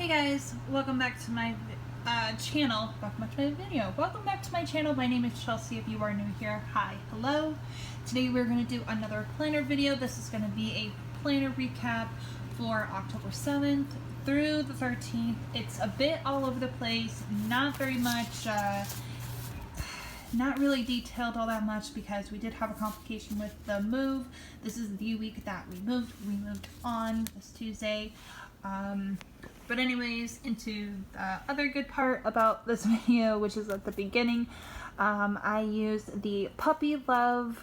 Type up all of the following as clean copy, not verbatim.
Hey guys, welcome back to my channel. Welcome back to my video. Welcome back to my channel. My name is Chelsea. If you are new here, hi, hello. Today we're going to do another planner video. This is going to be a planner recap for October 7th through the 13th. It's a bit all over the place, not very much, not really detailed all that much because we did have a complication with the move. This is the week that we moved. We moved on this Tuesday. But anyways, into the other good part about this video, which is at the beginning, I used the Puppy Love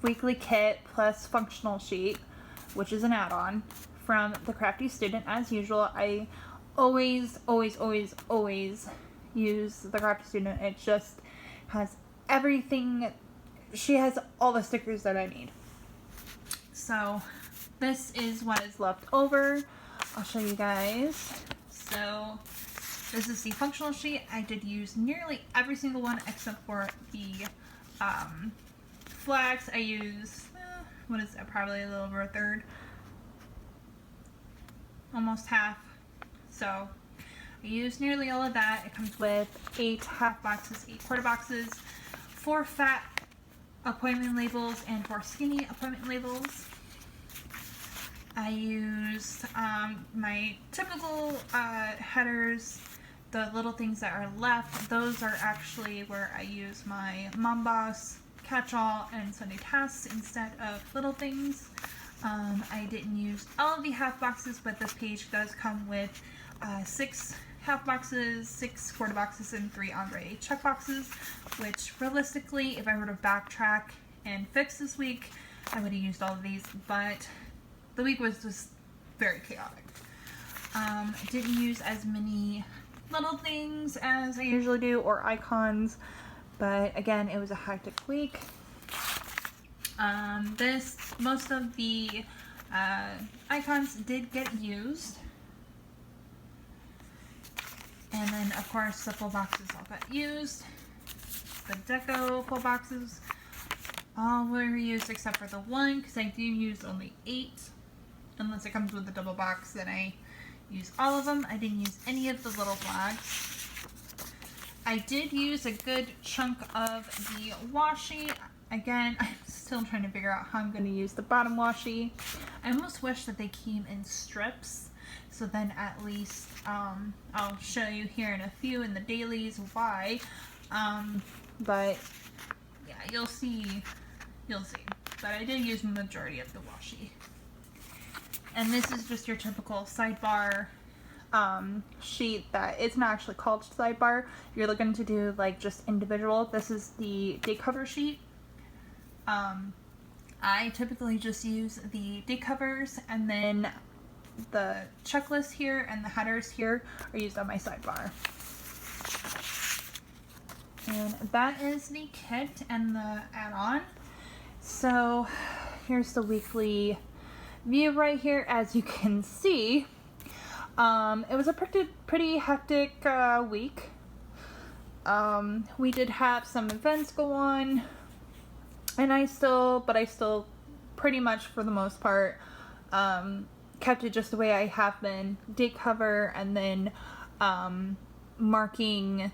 weekly kit plus functional sheet, which is an add-on from TheCraftyStudent. As usual, I always use TheCraftyStudent. It just has everything. She has all the stickers that I need. So this is what is left over. I'll show you guys. So this is the functional sheet. I did use nearly every single one except for the flags. I used, what is it, probably a little over a third. Almost half. So I used nearly all of that. It comes with 8 half boxes, 8 quarter boxes, 4 fat appointment labels, and 4 skinny appointment labels. I used my typical headers, the little things that are left. Those are actually where I use my Mom Boss, Catch-All, and Sunday Tasks instead of little things. I didn't use all of the half boxes, but this page does come with 6 half boxes, 6 quarter boxes, and 3 Andre check boxes, which realistically, if I were to backtrack and fix this week, I would have used all of these, but the week was just very chaotic. I didn't use as many little things as I usually do, or icons, but again, it was a hectic week. Most of the icons did get used. And then, of course, the full boxes all got used. The deco full boxes all were used except for the one, because I do use only 8. Unless it comes with a double box, then I use all of them. I didn't use any of the little flags. I did use a good chunk of the washi. Again, I'm still trying to figure out how I'm going to use the bottom washi. I almost wish that they came in strips, so then at least I'll show you here in a few in the dailies why. But yeah, you'll see. But I did use the majority of the washi. And this is just your typical sidebar sheet that it's not actually called sidebar. You're looking to do like just individual. This is the day cover sheet. I typically just use the day covers, and then the checklist here and the headers here are used on my sidebar. And that is the kit and the add-on. So here's the weekly view right here. As you can see, it was a pretty hectic week. We did have some events go on, and I still pretty much for the most part kept it just the way I have been. Date cover, and then marking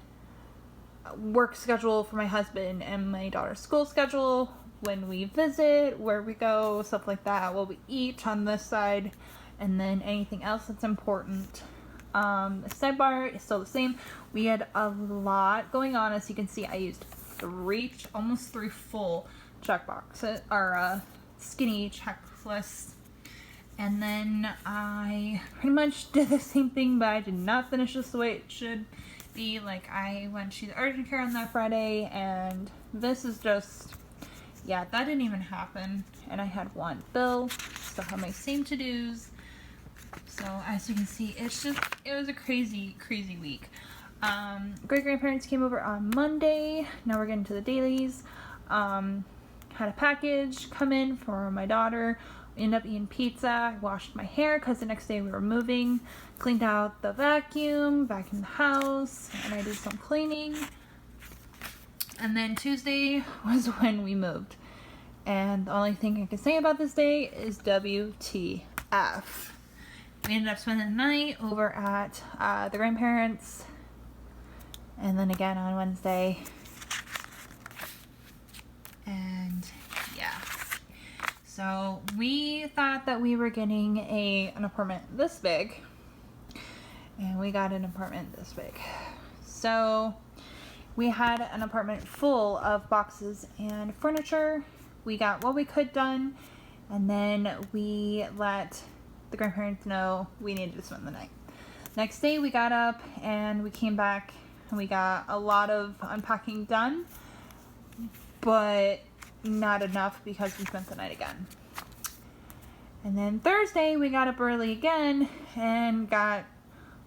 work schedule for my husband and my daughter's school schedule, when we visit, where we go, stuff like that, what we eat on this side, and then anything else that's important. The sidebar is still the same. We had a lot going on. As you can see, I used almost 3 full check boxes, or skinny checklists. And then I pretty much did the same thing, but I did not finish this the way it should be. Like, I went to the urgent care on that Friday, and this is just, yeah, that didn't even happen. And I had 1 bill, still have my same to-dos. So as you can see, it was a crazy week. Great grandparents came over on Monday. Now we're getting to the dailies. Had a package come in for my daughter. We ended up eating pizza. I washed my hair because the next day we were moving. Cleaned out the vacuum, back in the house, and I did some cleaning. And then Tuesday was when we moved. And the only thing I can say about this day is WTF. we ended up spending the night over at the grandparents, and then again on Wednesday. And yeah, so we thought that we were getting an apartment this big, and we got an apartment this big. So we had an apartment full of boxes and furniture. We got what we could done, and then we let the grandparents know we needed to spend the night. Next day we got up and we came back and we got a lot of unpacking done, but not enough because we spent the night again. And then Thursday we got up early again and got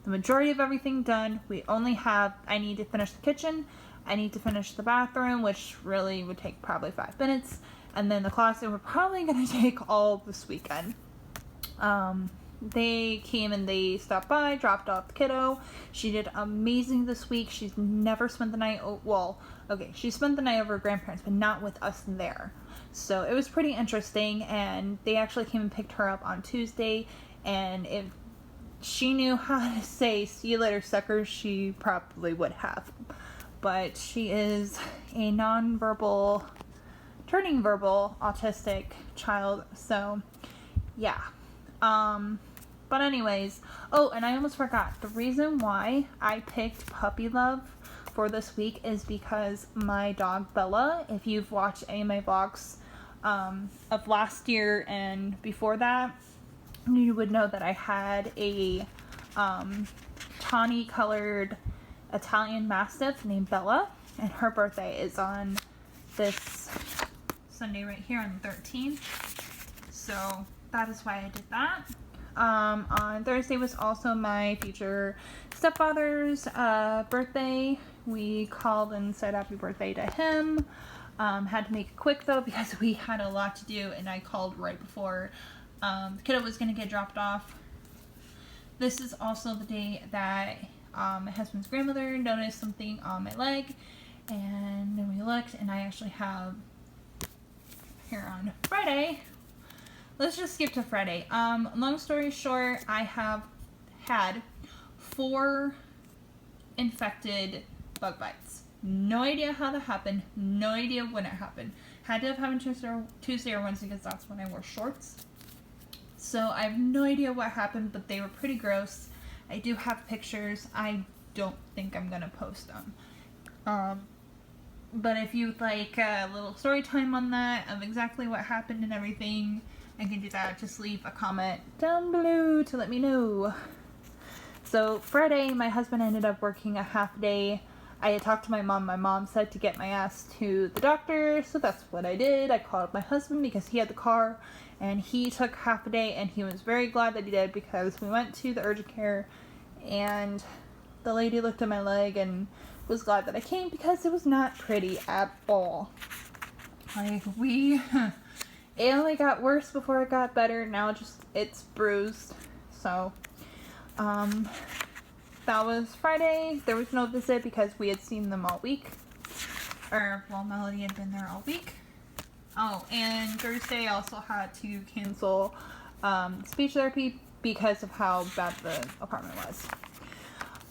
the majority of everything done. I need to finish the kitchen, I need to finish the bathroom, which really would take probably 5 minutes, and then the closet we're probably going to take all this weekend. They came and they stopped by, dropped off the kiddo. She did amazing this week. She's never spent the night, she spent the night over her grandparents, but not with us there. So it was pretty interesting, and they actually came and picked her up on Tuesday, and if she knew how to say "see you later, suckers," she probably would have. But she is a non-verbal, turning verbal, autistic child, so yeah. But anyways, and I almost forgot, the reason why I picked Puppy Love for this week is because my dog Bella, if you've watched any of my vlogs of last year and before that, you would know that I had a tawny colored Italian Mastiff named Bella, and her birthday is on this Sunday right here on the 13th, so that is why I did that. On Thursday was also my future stepfather's birthday. We called and said happy birthday to him. Had to make it quick though because we had a lot to do, and I called right before the kiddo was going to get dropped off. This is also the day that my husband's grandmother noticed something on my leg, and then we looked, and I actually have here on Friday. Let's just skip to Friday. Long story short, I have had 4 infected bug bites. No idea how that happened. No idea when it happened. Had to have happened Tuesday or Wednesday because that's when I wore shorts. So I have no idea what happened, but they were pretty gross. I do have pictures. I don't think I'm going to post them. But if you'd like a little story time on that, of exactly what happened and everything, I can do that. Just leave a comment down below to let me know. So Friday, my husband ended up working a half day. I had talked to my mom. My mom said to get my ass to the doctor, so that's what I did. I called my husband because he had the car, and he took half a day, and he was very glad that he did because we went to the urgent care, and the lady looked at my leg and was glad that I came because it was not pretty at all. Like, it only got worse before it got better. Now it's bruised. So, that was Friday. There was no visit because we had seen them all week. Melody had been there all week. Oh, and Thursday I also had to cancel speech therapy because of how bad the apartment was.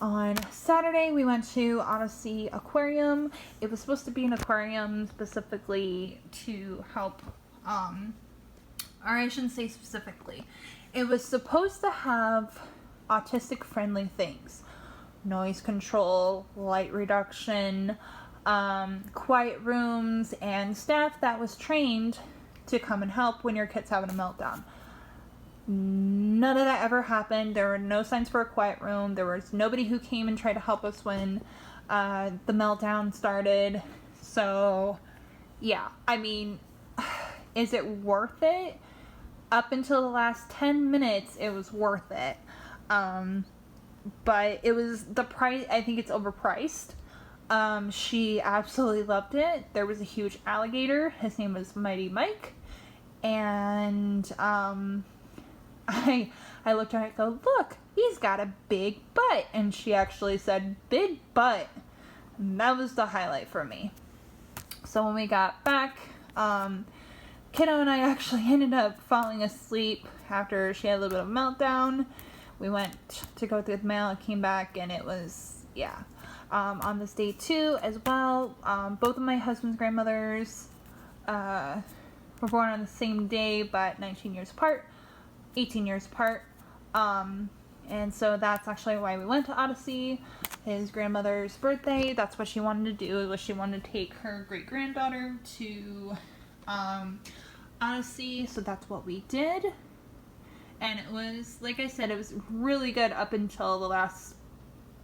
On Saturday, we went to Odyssey Aquarium. It was supposed to be an aquarium specifically to help, or I shouldn't say specifically. It was supposed to have autistic-friendly things. Noise control, light reduction, quiet rooms, and staff that was trained to come and help when your kid's having a meltdown. None of that ever happened. There were no signs for a quiet room. There was nobody who came and tried to help us when the meltdown started. So, yeah. I mean, is it worth it? Up until the last 10 minutes, it was worth it. But it was the price. I think it's overpriced. She absolutely loved it. There was a huge alligator. His name was Mighty Mike. And, I looked at her and go, look, he's got a big butt. And she actually said, big butt. And that was the highlight for me. So when we got back, kiddo and I actually ended up falling asleep after she had a little bit of a meltdown. We went to go through the mail and came back, and it was, yeah. On this day too, as well, both of my husband's grandmothers were born on the same day, but 19 years apart, 18 years apart. And so that's actually why we went to Odyssey. His grandmother's birthday, that's what she wanted to do, was she wanted to take her great-granddaughter to Odyssey, so that's what we did. And it was, like I said, it was really good up until the last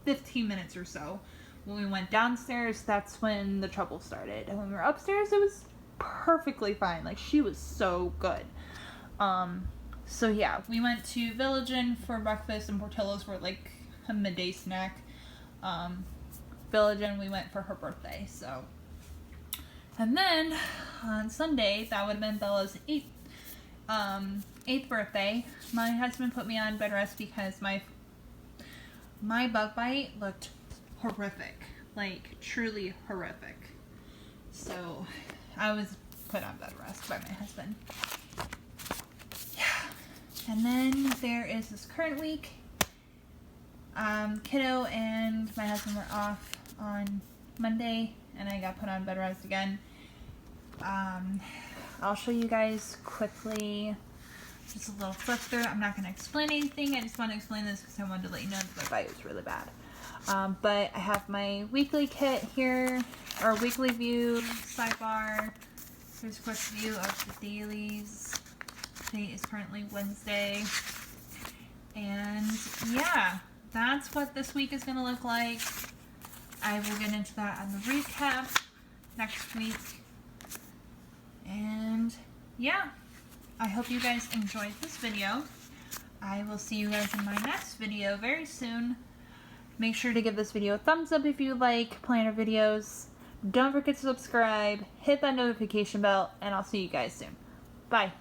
15 minutes or so. When we went downstairs, that's when the trouble started. And when we were upstairs, it was perfectly fine. Like, she was so good. So yeah, we went to Village Inn for breakfast, and Portillo's for like a midday snack. Village Inn, we went for her birthday, so. And then on Sunday, that would have been Bella's 8th birthday. My husband put me on bed rest because my bug bite looked horrific, like truly horrific. So I was put on bed rest by my husband. And then there is this current week. Kiddo and my husband were off on Monday, and I got put on bed rest again. I'll show you guys quickly just a little flip through. I'm not going to explain anything. I just want to explain this because I wanted to let you know that my bite was really bad. But I have my weekly kit here, or weekly view sidebar. Here's a quick view of the dailies. Today is currently Wednesday, and yeah, that's what this week is going to look like. I will get into that on the recap next week, and yeah, I hope you guys enjoyed this video. I will see you guys in my next video very soon. Make sure to give this video a thumbs up if you like planner videos. Don't forget to subscribe, hit that notification bell, and I'll see you guys soon. Bye.